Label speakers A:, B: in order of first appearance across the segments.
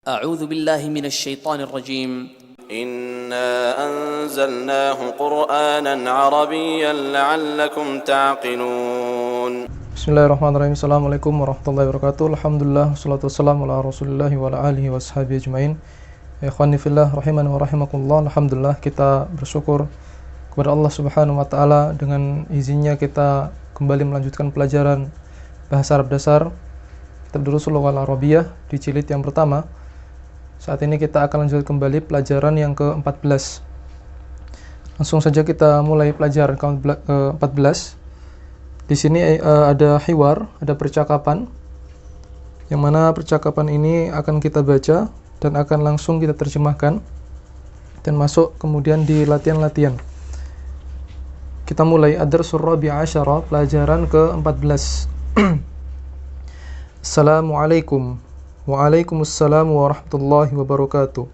A: أعوذ بالله من الشيطان الرجيم.
B: إنا أنزلناه قرآنا عربيا لعلكم تعقلون.
C: Bismillahirrahmanirrahim. Assalamualaikum warahmatullahi wabarakatuh. Alhamdulillah, wassalatu wassalamu ala rasulillahi wa ala alihi wa sahbihi ajma'in. Ikhwani fillah, rahimani wa rahimakumullah. Alhamdulillah, kita bersyukur kepada Allah subhanahu wa ta'ala. Dengan izinnya kita kembali melanjutkan pelajaran bahasa Arab dasar kitab Durusul Lughal Arabiyah di jilid yang pertama. Saat ini kita akan lanjutkan kembali pelajaran yang ke-14. Langsung saja kita mulai pelajaran ke-14. Di sini ada hiwar, ada percakapan, yang mana percakapan ini akan kita baca dan akan langsung kita terjemahkan dan masuk kemudian di latihan-latihan. Kita mulai ad-darsur rabi' asyara, pelajaran ke-14. Assalamualaikum. Waalaikumsalam warahmatullahi wabarakatuh.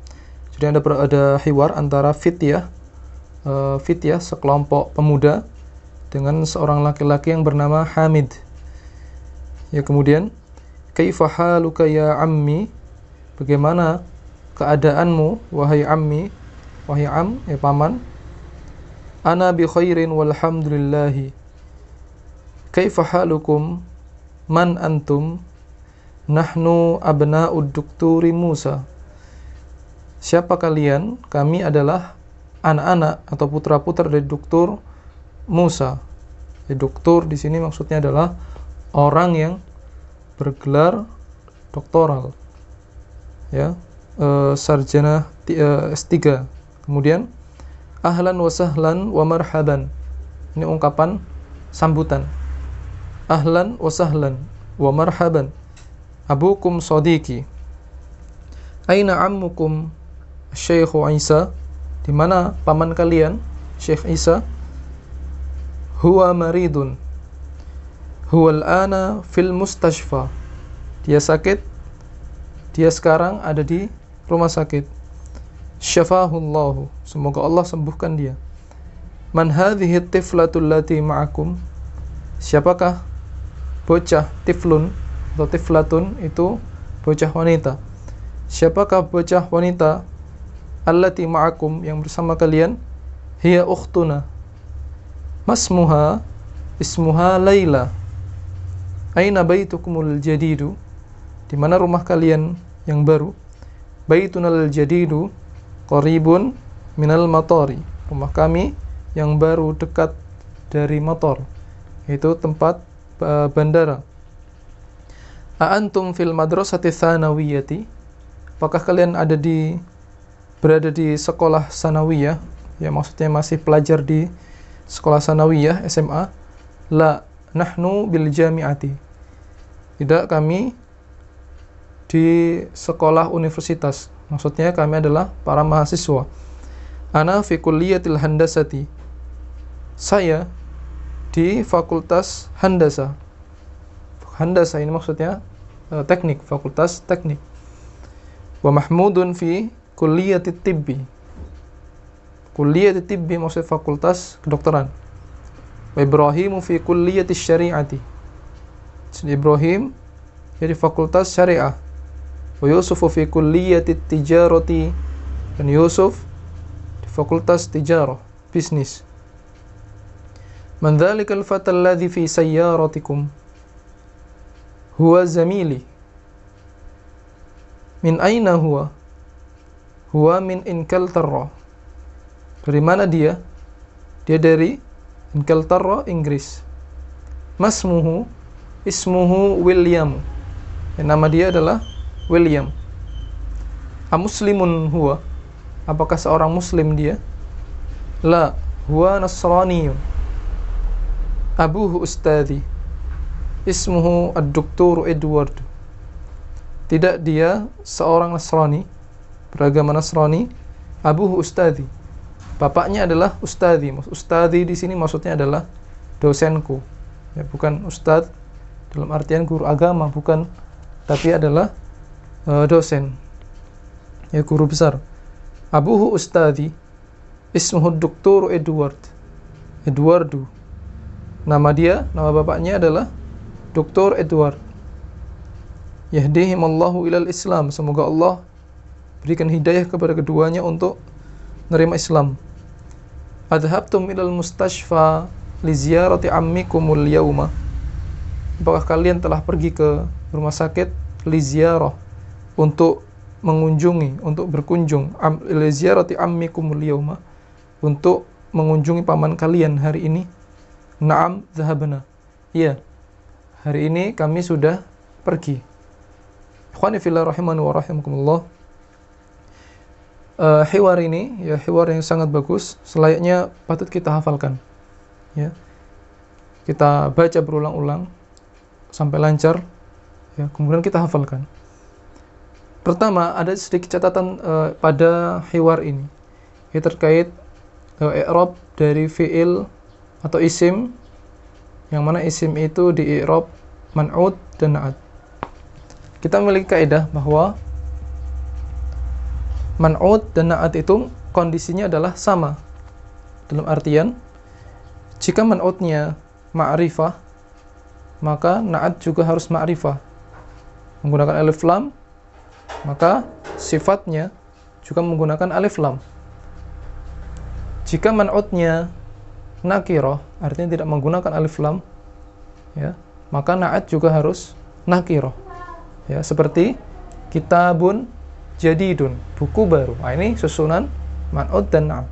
C: Jadi ada hiwar antara fityah sekelompok pemuda dengan seorang laki-laki yang bernama Hamid. Ya, kemudian kaifa haluka ya ammi? Bagaimana keadaanmu wahai ammi? Wahai am, ya paman. Ana bi khairin walhamdulillah. Kaifa halukum? Man antum? Nahnu abna'ud dukturi Musa. Siapa kalian? Kami adalah anak-anak atau putra-putra dari Duktur Musa. Doktor di sini maksudnya adalah orang yang bergelar doktoral, ya, sarjana S3. Kemudian ahlan wa sahlan wa marhaban. Ini ungkapan sambutan. Ahlan wa sahlan wa marhaban. Abukum sadiqi. Aina ammukum Syekh Isa? Di mana paman kalian, Syekh Isa? Huwa maridun. Huwa al-ana fil mustashfa. Dia sakit. Dia sekarang ada di rumah sakit. Syafahullahu. Semoga Allah sembuhkan dia. Man hadhihi tiflatu allati ma'akum? Siapakah bocah tiflun atau tiflatun? Itu bocah wanita. Siapakah bocah wanita allati ma'akum yang bersama kalian? Hiya ukhtuna. Masmuha, ismuha Laila. Aina baitukumul jadidu? Di mana rumah kalian yang baru? Baitunal jadidu qaribun minal matari. Rumah kami yang baru dekat dari matar, yaitu tempat bandara. A antum fil madrasati tsanawiyati? Apakah kalian berada di sekolah sanawiyah? Ya, maksudnya masih pelajar di sekolah sanawiyah, SMA. La, nahnu bil jami'ati. Tidak, kami di sekolah universitas. Maksudnya kami adalah para mahasiswa. Ana fi kulliyatil handasati. Saya di fakultas handasa. Handasa ini maksudnya teknik, fakultas teknik. Wa mahmudun fi kulliyatit tibbi. Kulliyat tibbi maksud fakultas kedokteran. Wa Ibrahimu fi kulliyati syari'ati. Ibrahim jadi fakultas syariah. Wa Yusufu fi kulliyati tijarati. Dan Yusuf di fakultas tijarah, bisnis. Man dhalikal fata alladhi fi sayyaratikum? Huwa zamili. Min aina huwa? Huwa min Inkaltarra. Dari mana dia? Dia dari Inkaltarra, Inggris. Masmuhu, ismuhu William. Nama dia adalah William. Amuslimun huwa? Apakah seorang muslim dia? La, huwa nasraniyun. Abuhu ustadhi. Ismuhu ad-doktor Edward. Tidak, dia seorang Nasrani, beragama Nasrani. Abuhu ustadhi. Bapaknya adalah ustadhi. Ustadhi di sini maksudnya adalah dosenku. Ya, bukan ustadz dalam artian guru agama, bukan, tapi adalah dosen. Ya, guru besar. Abuhu ustadhi. Ismuhu doktor Edward. Edwardu. Nama bapaknya adalah Dr. Edward. Yahdihimallahu ilal Islam. Semoga Allah berikan hidayah kepada keduanya untuk menerima Islam. Adhabtum ilal mustashfa li ziyarati ammikumul yauma. Apakah kalian telah pergi ke rumah sakit li ziyarah, untuk mengunjungi, untuk berkunjung, li ziyarati ammikumul yauma, untuk mengunjungi paman kalian hari ini? Na'am dhahabna. Iya, hari ini kami sudah pergi. Ikhwani fillah rahimani wa rahimakumullah. Hiwar ini ya hiwar yang sangat bagus, selayaknya patut kita hafalkan. Ya. Kita baca berulang-ulang sampai lancar, ya, kemudian kita hafalkan. Pertama, ada sedikit catatan pada hiwar ini. Ini terkait i'rab dari fi'il atau isim, yang mana isim itu di i'rab man'ud dan na'at. Kita memiliki kaidah bahwa man'ud dan na'at itu kondisinya adalah sama. Dalam artian, jika man'udnya ma'rifah, maka na'at juga harus ma'rifah. Menggunakan alif lam, maka sifatnya juga menggunakan alif lam. Jika man'udnya nakirah, artinya tidak menggunakan alif lam, ya, maka na'at juga harus nakirah. Ya, seperti kitabun jadidun, buku baru. Nah, ini susunan man'ud dan na'at.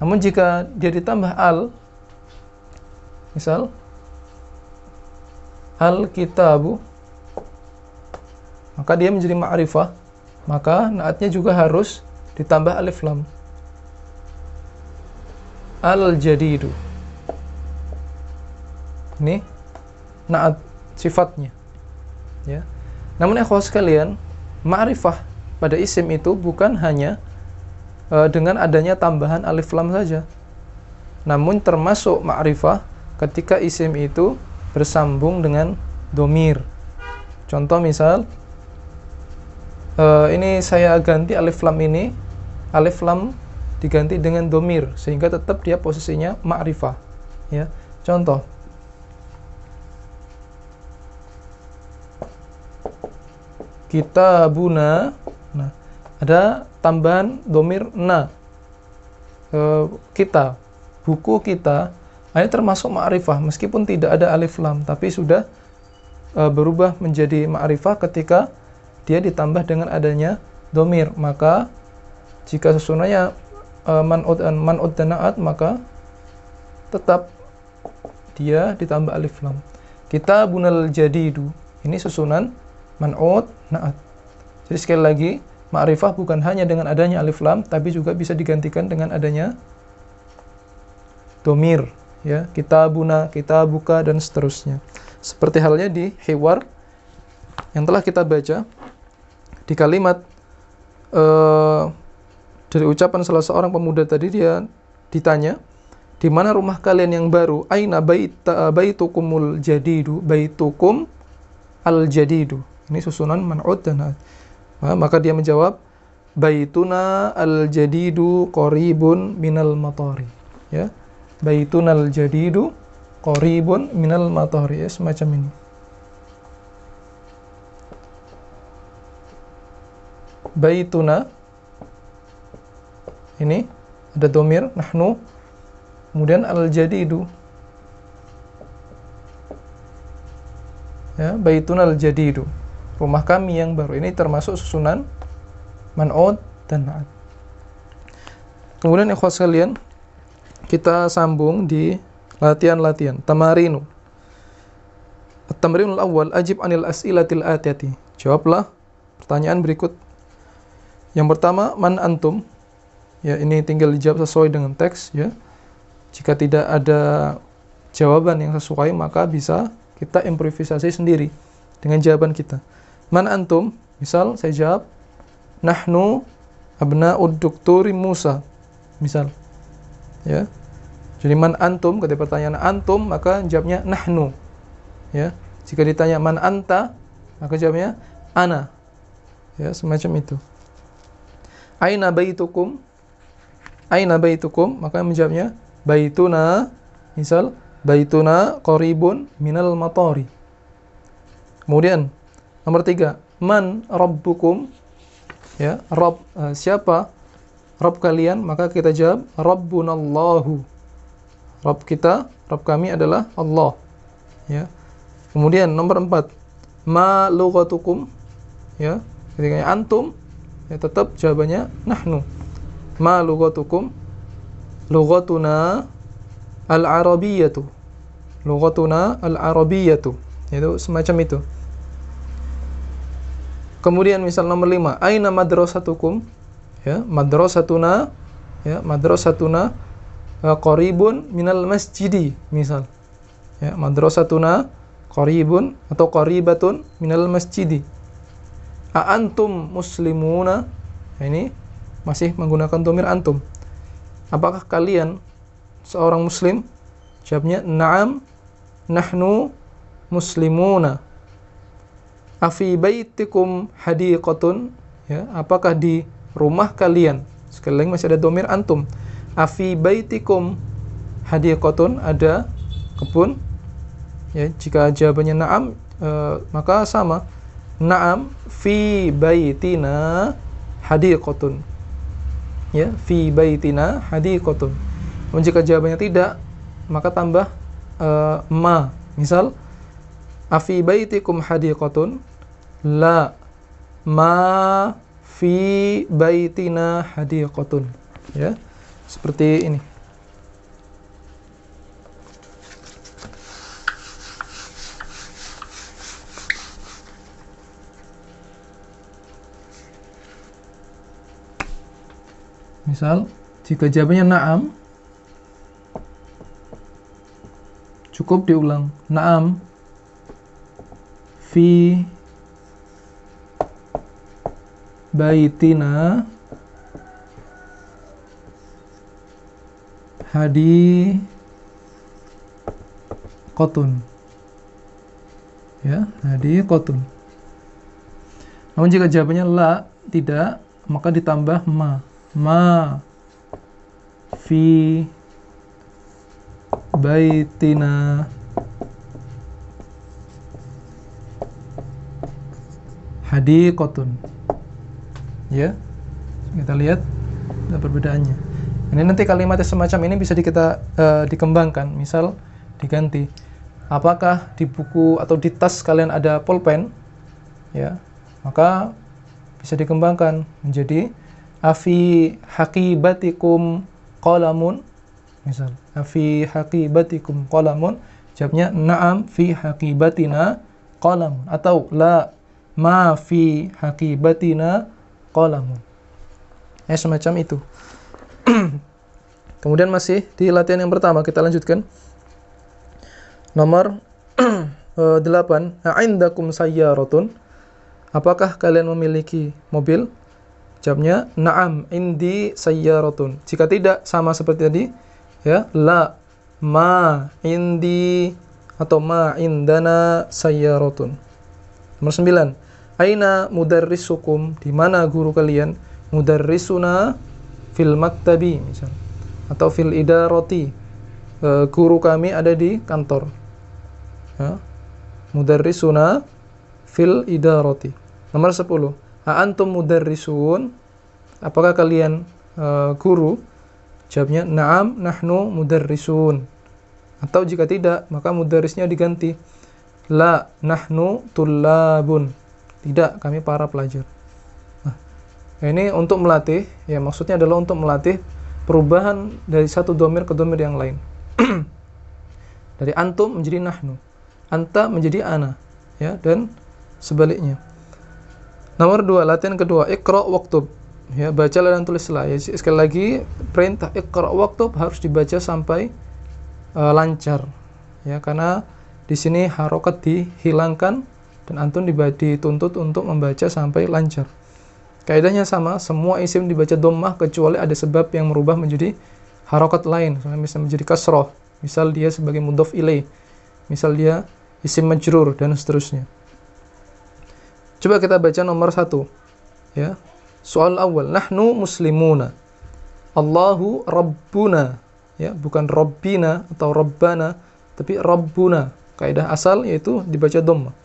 C: Namun jika dia ditambah al, misal al-kitabu, maka dia menjadi ma'rifah, maka na'atnya juga harus ditambah alif lam. Al-jadidu, ini na'at sifatnya, ya. Namun ikhwah sekalian, ma'rifah pada isim itu bukan hanya dengan adanya tambahan alif lam saja, namun termasuk ma'rifah ketika isim itu bersambung dengan domir. Contoh misal, ini saya ganti alif lam ini, alif lam diganti dengan domir, sehingga tetap dia posisinya ma'rifah, ya. Contoh, kitabuna, nah, ada tambahan domir na, kita, buku kita. Ini termasuk ma'rifah meskipun tidak ada alif lam, tapi sudah berubah menjadi ma'rifah ketika dia ditambah dengan adanya domir. Maka jika susunannya man'ud dan na'at, maka tetap dia ditambah alif lam. Kitabunal jadidu, ini susunan man'ud na'at. Jadi sekali lagi, ma'rifah bukan hanya dengan adanya alif lam, tapi juga bisa digantikan dengan adanya domir, ya, kitabuna, kitabuka, dan seterusnya. Seperti halnya di hiwar yang telah kita baca, di kalimat dari ucapan salah seorang pemuda tadi, dia ditanya, di mana rumah kalian yang baru? Aina baitukumul jadidu, baitukum al jadidu. Ini susunan man'ud dan na'at. Maka dia menjawab, baituna al jadidu qaribun minal matari. Ya, baituna al jadidu qaribun minal matari, ya, semacam ini. Baituna, ini ada domir nahnu, kemudian al-jadidu, ya, baitun al-jadidu, rumah kami yang baru. Ini termasuk susunan man'ud dan na'at. Kemudian ikhwah sekalian, kita sambung di latihan-latihan tamarinu. At-tamrinul awwal, ajib anil as'ilatil atiyati. Jawablah pertanyaan berikut. Yang pertama, man antum? Ya, ini tinggal dijawab sesuai dengan teks, ya. Jika tidak ada jawaban yang sesuai, maka bisa kita improvisasi sendiri dengan jawaban kita. Man antum? Misal saya jawab, nahnu abna'ud dukturi Musa. Misal, ya. Jadi man antum, ketika pertanyaan antum, maka jawabnya nahnu, ya. Jika ditanya man anta, maka jawabnya ana, ya, semacam itu. Aina baitukum? Aina baitukum? Maka menjawabnya baituna, misal baituna qaribun minal matari. Kemudian nomor 3, man rabbukum? Ya, Rabb, siapa Rabb kalian? Maka kita jawab Rabbunallahu. Rabb kita, Rabb kami adalah Allah. Ya. Kemudian nomor 4, ma lughatukum. Ya, ketika antum, ya tetap jawabannya nahnu. Ma lughatukum? Lughatuna al-arabiyyatu. Lughatuna al-arabiyyatu. Itu semacam itu. Kemudian misal nomor 5, aina madrasatukum? Ya, madrasatuna, ya, madrasatuna qaribun minal masjidi, misal. Ya, madrasatuna qaribun atau qaribatun minal masjidi. A antum muslimuna? Nah, ini masih menggunakan dhamir antum. Apakah kalian seorang muslim? Jawabnya na'am, nahnu muslimuna. Afi baitikum hadiqatun? Ya, apakah di rumah kalian? Sekali lagi masih ada dhamir antum. Afi baitikum hadiqatun? Ada kebun? Ya, jika jawabannya na'am, maka sama. Na'am fi baitina hadiqatun. Ya, fi baitina hadiqatun. Namun jika jawabannya tidak, maka tambah ma. Misal, afi baitikum hadiqatun? La, ma fi baitina hadiqatun. Ya, seperti ini. Misal, jika jawabannya na'am, cukup diulang. Na'am fi baitina hadiqatun. Ya, hadiqatun. Namun jika jawabannya la, tidak, maka ditambah ma. Ma fi baitina hadiqatun. Ya, kita lihat ada perbedaannya. Ini nanti kalimat semacam ini bisa kita dikembangkan. Misal diganti, apakah di buku atau di tas kalian ada pulpen? Ya, maka bisa dikembangkan menjadi afi haqibatikum qalamun. Misal, afi haqibatikum qalamun? Jawabnya na'am fi haqibatina qalamun. Atau la, ma fi haqibatina qalamun. Ya, semacam itu. Kemudian masih di latihan yang pertama, kita lanjutkan. Nomor 8, a'indakum sayyaratun? Apakah kalian memiliki mobil? Jawabnya na'am indi sayyaratun. Jika tidak, sama seperti tadi, ya, la, ma indi atau ma indana sayyaratun. Nomor 9, aina mudarrisukum? Di mana guru kalian? Mudarrisuna fil maktabi, misal, atau fil idarati. Guru kami ada di kantor. Ya. Mudarrisuna fil idarati. Nomor 10, a antum mudarrisun? Apakah kalian guru? Jawabnya na'am nahnu mudarrisun. Atau jika tidak, maka mudarrisnya diganti. La, nahnu tullabun. Tidak, kami para pelajar. Nah, ini untuk melatih, ya, maksudnya adalah untuk melatih perubahan dari satu dhamir ke dhamir yang lain. Dari antum menjadi nahnu, anta menjadi ana, ya, dan sebaliknya. Nomor 2, latihan kedua, iqra waktub. Ya, bacalah dan tulislah. Ya, sekali lagi perintah iqra waktub harus dibaca sampai lancar. Ya, karena di sini harokat dihilangkan dan antum dituntut untuk membaca sampai lancar. Kaidahnya sama, semua isim dibaca dhammah kecuali ada sebab yang merubah menjadi harokat lain. Misalnya menjadi kasroh, misal dia sebagai mudhof ilaih, misal dia isim majrur, dan seterusnya. Coba kita baca nomor 1. Ya. Soal awal, nahnu muslimuna. Allahu rabbuna. Ya, bukan rabbina atau rabbana, tapi rabbuna. Kaidah asal yaitu dibaca dhammah.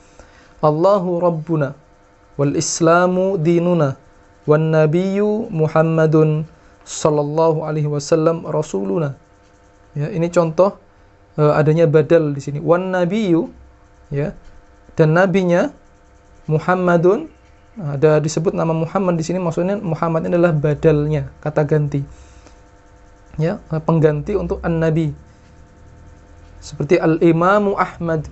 C: Allahu rabbuna wal islamu dinuna wan nabiyyu Muhammadun sallallahu alaihi wasallam rasuluna. Ya, ini contoh adanya badal di sini. Wan nabiyyu, ya, dan nabinya Muhammadun, ada disebut nama Muhammad di sini, maksudnya Muhammad ini adalah badalnya, kata ganti. Ya, pengganti untuk an-nabi. Seperti al-Imamu Ahmad,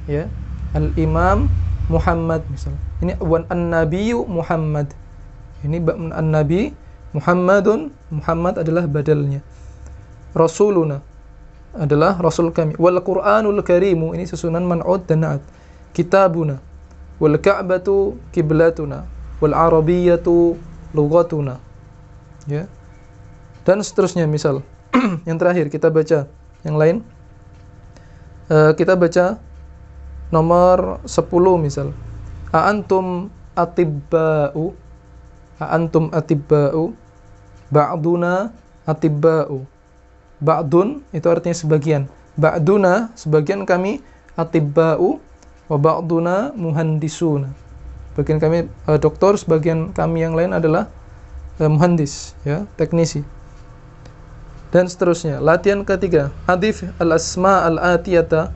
C: ya. Al-Imam Muhammad misal. Ini wan an-nabiyyu Muhammad. Ini an-nabi Muhammadun, Muhammad adalah badalnya. Rasuluna adalah rasul kami. Wal Qur'anul Karimu, ini susunan man'ud dan na'at. Kitabuna wal Ka'batu kiblatuna wal Arabiyyatu lughatuna. Ya. Dan seterusnya misal. Yang terakhir kita baca yang lain. Kita baca nomor 10 misal. Antum atibba'u, antum atibba'u, ba'duna atibba'u. Ba'dun itu artinya sebagian. Ba'duna sebagian kami atibba'u, wa ba'duna muhandisuna. Sebagian kami doktor, sebagian kami yang lain adalah muhandis, ya, teknisi. Dan seterusnya. Latihan ketiga, adif al-asma al-atiyata.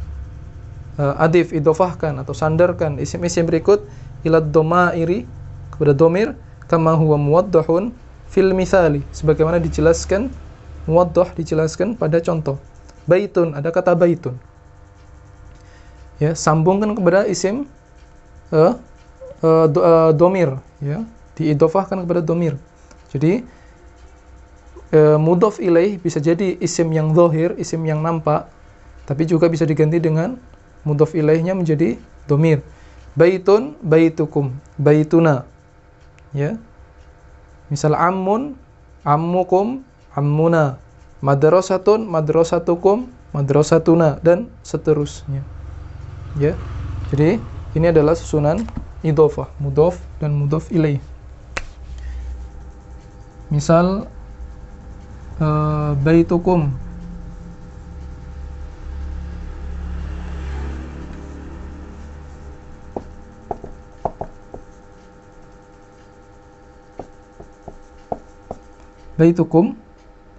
C: Adif, idofahkan atau sandarkan isim-isim berikut ila domairi, kepada domir, kama huwa muwaddahun fil mithali, sebagaimana dijelaskan, muwaddah dijelaskan pada contoh. Baitun, ada kata baitun. Ya, sambungkan kepada isim domir, ya, diidofahkan kepada domir. Jadi mudhof ilaih bisa jadi isim yang zahir, isim yang nampak, tapi juga bisa diganti dengan mudhof ilaihnya menjadi domir. Baitun, baitukum, baituna. Ya. Misal ammun, ammukum, ammuna. Madrasatun, madrasatukum, madrasatuna, dan seterusnya. Ya. Jadi ini adalah susunan idhofah, mudhof dan mudhof ilaih. Misal baitukum, baitukum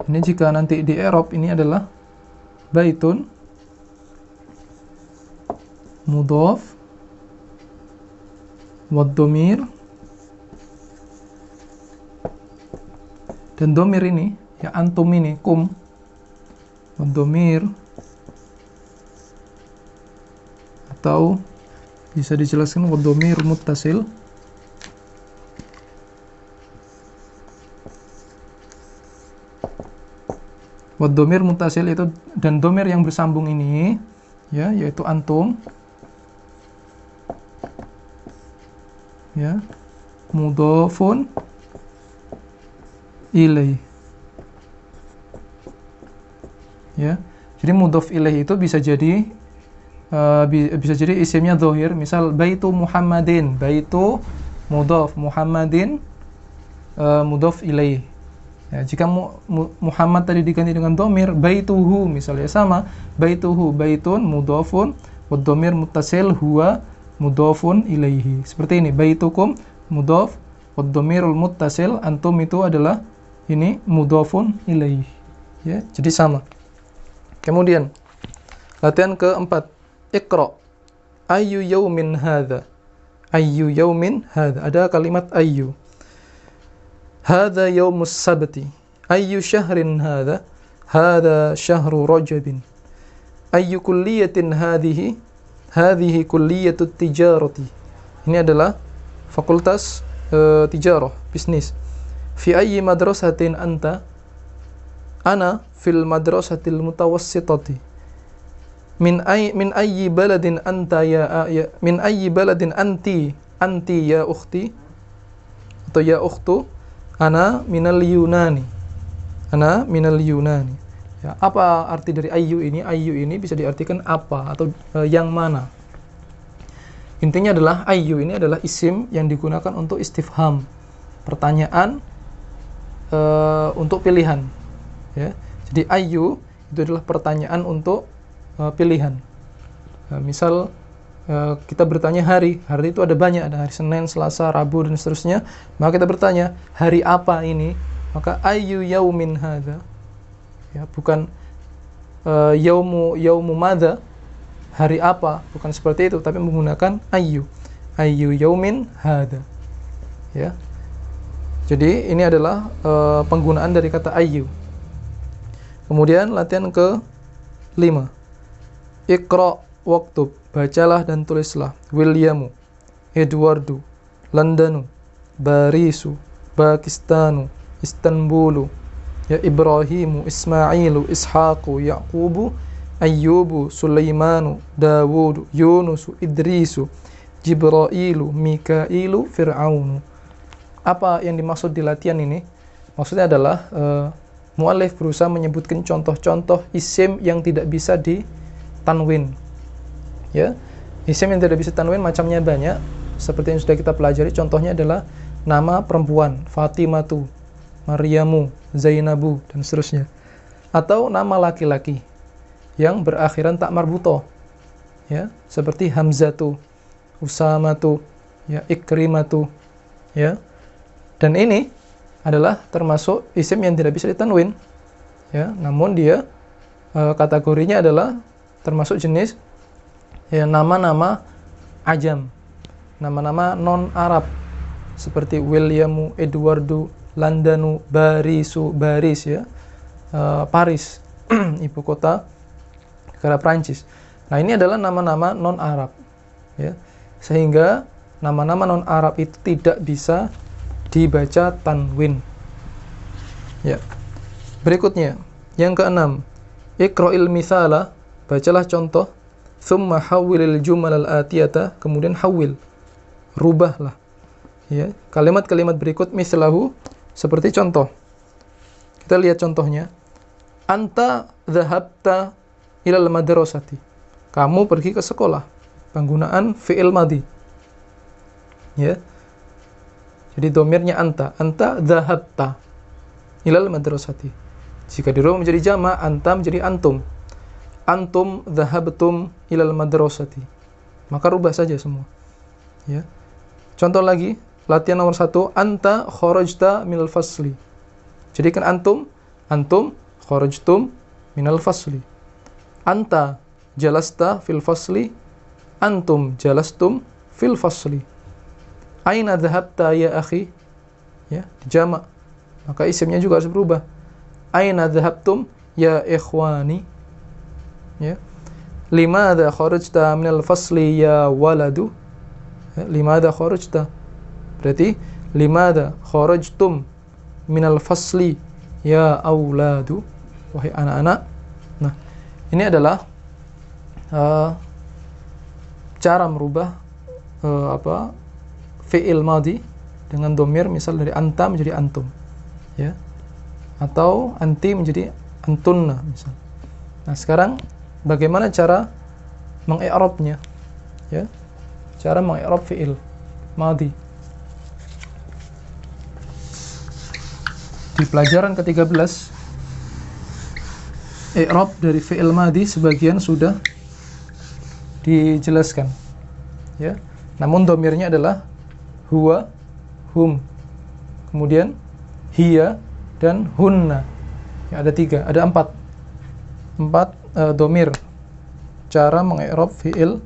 C: ini jika nanti di i'rab ini adalah baitun mudhaf wad dhamir, dan dhamir ini, ya, antum ini, kum, wad dhamir, atau bisa dijelaskan wad dhamir muttasil, wad dhamir muttasil itu, dan dhamir yang bersambung ini, ya, yaitu antum, ya, mudhafun ilaih. Ya. Jadi mudhaf ilaih itu bisa jadi isimnya zahir, misal baitu Muhammadin, baitu mudhaf, Muhammadin mudhaf ilaih. Ya, jika Muhammad tadi diganti dengan dhamir, baituhu misalnya sama, baituhu, baitun mudhafun wad dhamir muttasil huwa mudhafun ilaihi. Seperti ini, baitukum mudhaf wad dhamirul muttasil, antum itu adalah ini mudhafun ilaihi. Ya, jadi sama. Kemudian latihan keempat, iqra. Ayyu yaumin hadza. Ayyu yaumin hadza. Ada kalimat ayyu. Hadza yaumus sabti. Ayyu syahrin hadza. Hadza syahru rajabin. Ayyu kulliyatin hadhihi. Hadhihi kulliyatut tijarati. Ini adalah fakultas tijarah, bisnis. Fi ayyi madrasatin anta? Ana fil madrasatil mutawassitati. Min ayyi baladin anta ya min ayyi baladin anti ya ukhti, atau ya ukhtu? Ana minal Yunani. Ana minal Yunani. Ya, apa arti dari ayyu ini? Ayyu ini bisa diartikan apa atau yang mana. Intinya adalah ayyu ini adalah isim yang digunakan untuk istifham, pertanyaan untuk pilihan. Ya. Jadi ayyu itu adalah pertanyaan untuk pilihan. Misal kita bertanya hari itu ada banyak, ada hari Senin, Selasa, Rabu dan seterusnya. Maka kita bertanya hari apa ini, maka ayyu yaumin hadza, ya, bukan yaumu madza, hari apa, bukan seperti itu, tapi menggunakan ayyu yaumin hadza, ya. Jadi ini adalah penggunaan dari kata ayyu. Kemudian latihan ke-5, Iqra waktub, bacalah dan tulislah. Williamu, Edwardu, Londonu, Barisu, Pakistanu, Istanbulu, ya Ibrahimu, Ismailu, Ishaqu, Yaqubu, Ayyubu, Sulaimanu, Dawudu, Yunusu, Idrisu, Jibrailu, Mikailu, Fir'aunu. Apa yang dimaksud di latihan ini? Maksudnya adalah mu'allif berusaha menyebutkan contoh-contoh isim yang tidak bisa ditanwin. Ya, isim yang tidak bisa tanwin macamnya banyak, seperti yang sudah kita pelajari. Contohnya adalah nama perempuan, Fatimatu, Maryamu, Zainabu, dan seterusnya. Atau nama laki-laki yang berakhiran tak marbutoh, ya, seperti Hamzatu, Usamatu, ya, Ikrimatu, ya. Dan ini adalah termasuk isim yang tidak bisa ditanwin, ya, namun dia kategorinya adalah termasuk jenis, ya, nama-nama ajam, nama-nama non-Arab, seperti Williamu, Edwardu, Londonu, Barisu, Baris, ya, Paris, ibu kota negara Prancis. Nah, ini adalah nama-nama non-Arab, ya, sehingga nama-nama non-Arab itu tidak bisa dibaca tanwin. Ya. Berikutnya, yang ke-6, Iqra'il mithala, bacalah contoh. Thumma hawwilil jumal al-atiyata, kemudian hawwil, rubahlah, ya, kalimat-kalimat berikut mislahu, seperti contoh. Kita lihat contohnya. Anta dhahabta ilal madrasati, kamu pergi ke sekolah. Penggunaan fi'il madhi, ya. Jadi domirnya anta dhahabta ilal madrasati. Jika dirubah menjadi jama', anta menjadi antum dhahabtum ilal madrasati, maka rubah saja semua, ya. Contoh lagi, latihan nomor 1, anta kharajta minal fasli. Jadikan antum kharajtum minal fasli. Anta jalasta fil fasli, antum jalastum fil fasli. Aina dhahabta ya akhi, ya, jama', maka isimnya juga harus berubah. Aina dhahabtum ya ikhwani, ya. Limadha kharajta minal fasli ya waladu, ya, limadha kharajta, berarti limadha kharajtum minal fasli ya auladu, wahai anak-anak. Nah, ini adalah cara merubah fi'il madhi dengan domir, misal dari anta menjadi antum, ya, atau anti menjadi antunna, misal. Nah, sekarang bagaimana cara mengi'rabnya, ya, cara mengi'rab fi'il madhi. Di pelajaran ke-13, i'rab dari fi'il madhi sebagian sudah dijelaskan, ya. Namun domirnya adalah huwa, hum, kemudian hiya dan hunna, ya, ada empat domir cara mengi'rab fi'il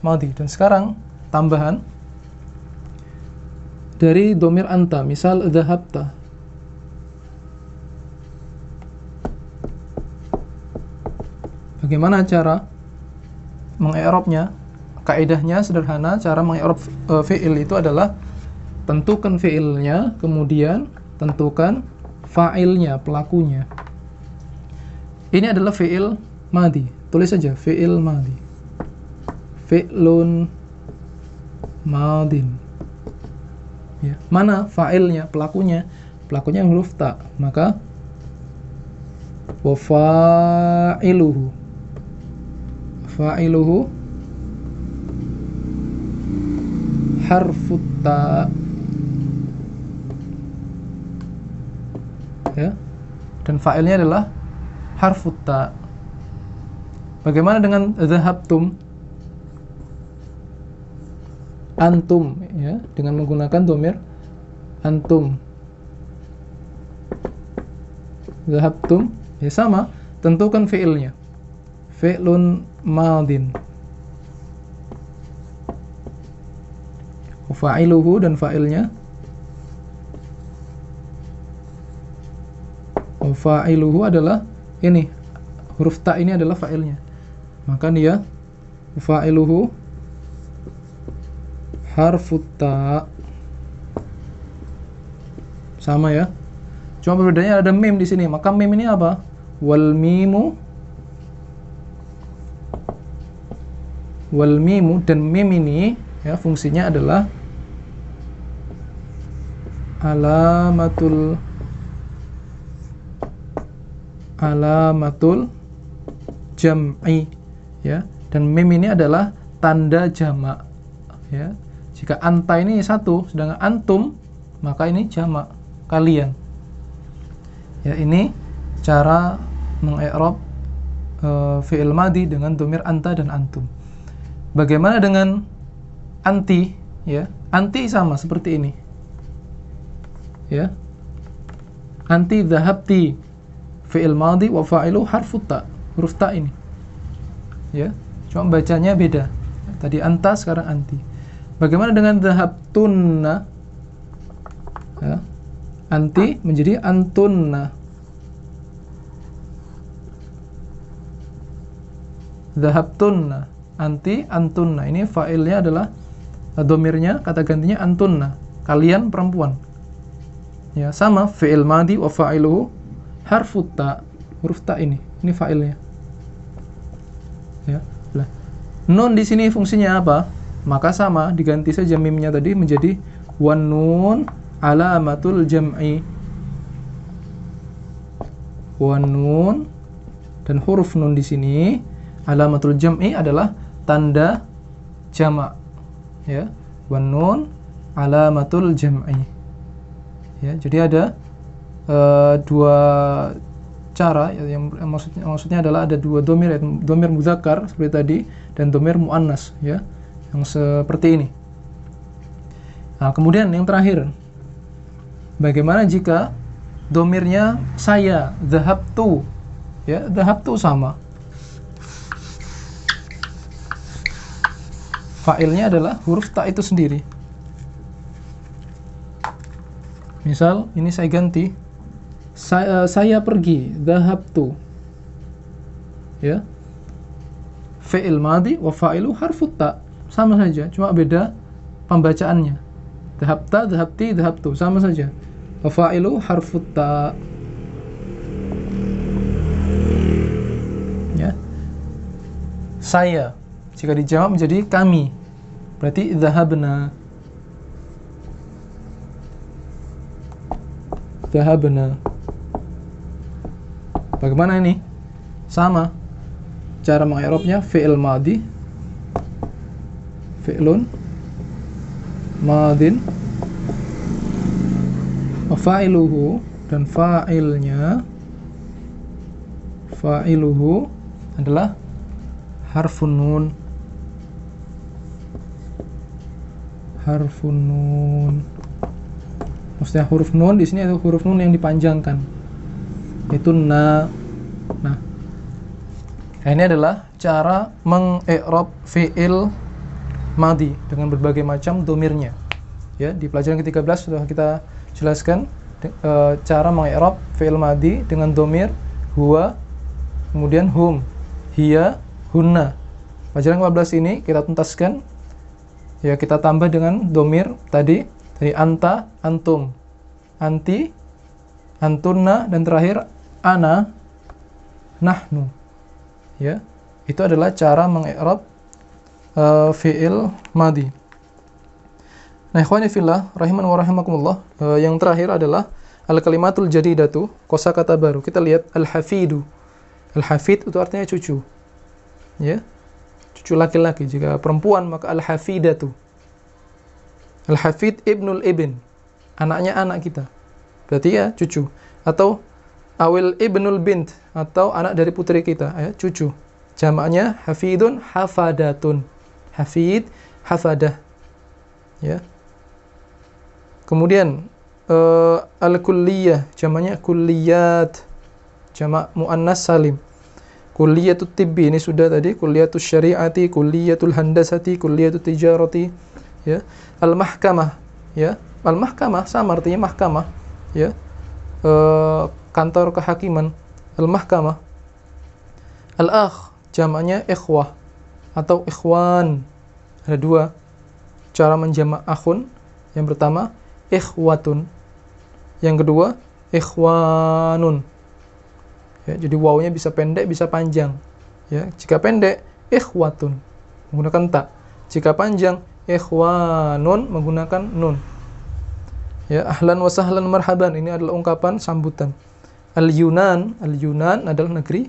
C: madhi. Dan sekarang tambahan dari domir anta, misal dhahabta. Bagaimana cara mengi'rabnya? Kaidahnya sederhana, cara mengi'rab fi'il itu adalah tentukan fi'ilnya, kemudian tentukan fa'ilnya, pelakunya. Ini adalah fi'il madhi. Tulis saja fi'il madhi. Fi'lun madhin. Ya. Mana fa'ilnya, pelakunya? Pelakunya huruf ta, maka wa fa'iluhu. Fa'iluhu harfut ta, ya, dan fa'ilnya adalah harfut ta. Bagaimana dengan dhahabtum? antum, ya, dengan menggunakan domir antum. Dhahabtum, ya sama, tentukan fi'ilnya. Fi'lun madin. Fa'iluhu, dan fa'ilnya. Fa'iluhu adalah ini, huruf ta ini adalah fa'ilnya. Maka dia fa'iluhu harfut ta. Sama ya. Cuma perbedaannya ada mim di sini. Maka mim ini apa? Wal mimu, dan mim ini ya fungsinya adalah alamatul jam'i, ya. Dan mim ini adalah tanda jamak, ya. Jika anta ini satu, sedangkan antum, maka ini jamak, kalian. Ya, ini cara mengi'rab fi'il madhi dengan domir anta dan antum. Bagaimana dengan anti, ya? Anti sama seperti ini. Ya. Anti dhahabti, fi'il madhi wa fa'ilu harfu ta, huruf ta ini. Ya, cuma bacanya beda. Tadi anta, sekarang anti. Bagaimana dengan dhahabtunna? Ya. Anti menjadi antunna. Dhahabtunna, anti, antunna. Ini fa'ilnya adalah domirnya, kata gantinya antunna, kalian perempuan. Ya, sama fi'il madhi wa fa'iluhu harfut ta, huruf ta ini fa'ilnya. Ya. Nun di sini fungsinya apa? Maka sama, diganti saja mimnya tadi menjadi wan nun alamatul jam'i. Wan nun, dan huruf nun di sini alamatul jam'i adalah tanda jamak. Ya, wan nun alamatul jam'i. Ya, jadi ada dua cara, yang maksudnya adalah ada dua domir, domir mudzakkar seperti tadi dan domir muannas, ya, yang seperti ini. Nah, kemudian yang terakhir, bagaimana jika domirnya saya, dhahabtu, ya, dhahabtu sama, fa'ilnya adalah huruf ta itu sendiri. Misal ini saya ganti, saya pergi, dhahabtu, ya, fi'il madhi wa fa'ilu harfut ta, sama saja, cuma beda pembacaannya. Dhahabta, dhahabti, dhahabtu, sama saja. Wa fa'ilu harfut ta. Ya. Saya, jika dijawab menjadi kami, berarti dhahabna. Dhahabna. Bagaimana ini? Sama. Cara mengi'rabnya fi'il madhi, fi'lun madhin, wa fa'iluhu, dan fa'ilnya, fa'iluhu adalah harfun nun. Harfun nun. Maksudnya huruf nun di sini itu huruf nun yang dipanjangkan. Itu na. Nah, ini adalah cara mengi'rab fi'il madhi dengan berbagai macam domirnya. Ya, di pelajaran ke-13 sudah kita jelaskan cara mengi'rab fi'il madhi dengan domir huwa, kemudian hum, hiya, hunna. Pelajaran ke-14 ini kita tuntaskan. Ya, kita tambah dengan domir tadi anta, antum, anti, antunna, dan terakhir ana, nahnu. Ya, itu adalah cara mengi'rab fi'il madhi. Nah, ikhwani fillah, rahiman wa rahimakumullah, yang terakhir adalah al-kalimatul jadidatu, kosakata baru. Kita lihat al-hafidu. Al-hafid itu artinya cucu. Ya, cucu laki-laki. Jika perempuan maka al-hafidatu. Al-hafid ibnul ibn, anaknya anak kita, berarti ya cucu. Atau awil ibnul bint, atau anak dari putri kita, ya, cucu. Jamaknya hafidun, hafadatun. Hafid, hafadah. Ya. Kemudian al-kulliyah jamaknya kulliyat, jamak muannas salim. Kulliyatut tibbi ini sudah tadi, kulliyatus syari'ati, kulliyatul handasati, kulliyatut tijarati, ya. Al-mahkamah, ya. Al-mahkamah sama artinya mahkamah, ya. Kantor kehakiman, al-mahkamah. Al-akh jamaknya ikhwah atau ikhwan. Ada dua cara menjamak akhun. Yang pertama ikhwatun, yang kedua ikhwanun. Ya, jadi wawunya bisa pendek bisa panjang. Ya, jika pendek ikhwatun menggunakan ta. Jika panjang ikhwanun menggunakan nun. Ya, ahlan wa sahlan marhaban ini adalah ungkapan sambutan. Al-Yunan adalah negeri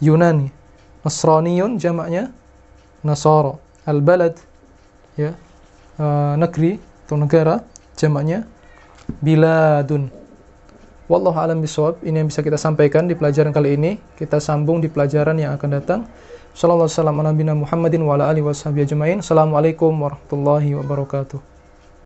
C: Yunani. Nasraniyun jamaknya Nasara. Al-balad, ya, negeri atau negara, jamaknya biladun. Wallahu a'lam bishawab. Ini yang bisa kita sampaikan di pelajaran kali ini. Kita sambung di pelajaran yang akan datang. Sallallahu alaihi wasallam ala nabiyina Muhammadin wa ala alihi washabihi ajmain. Assalamualaikum warahmatullahi wabarakatuh.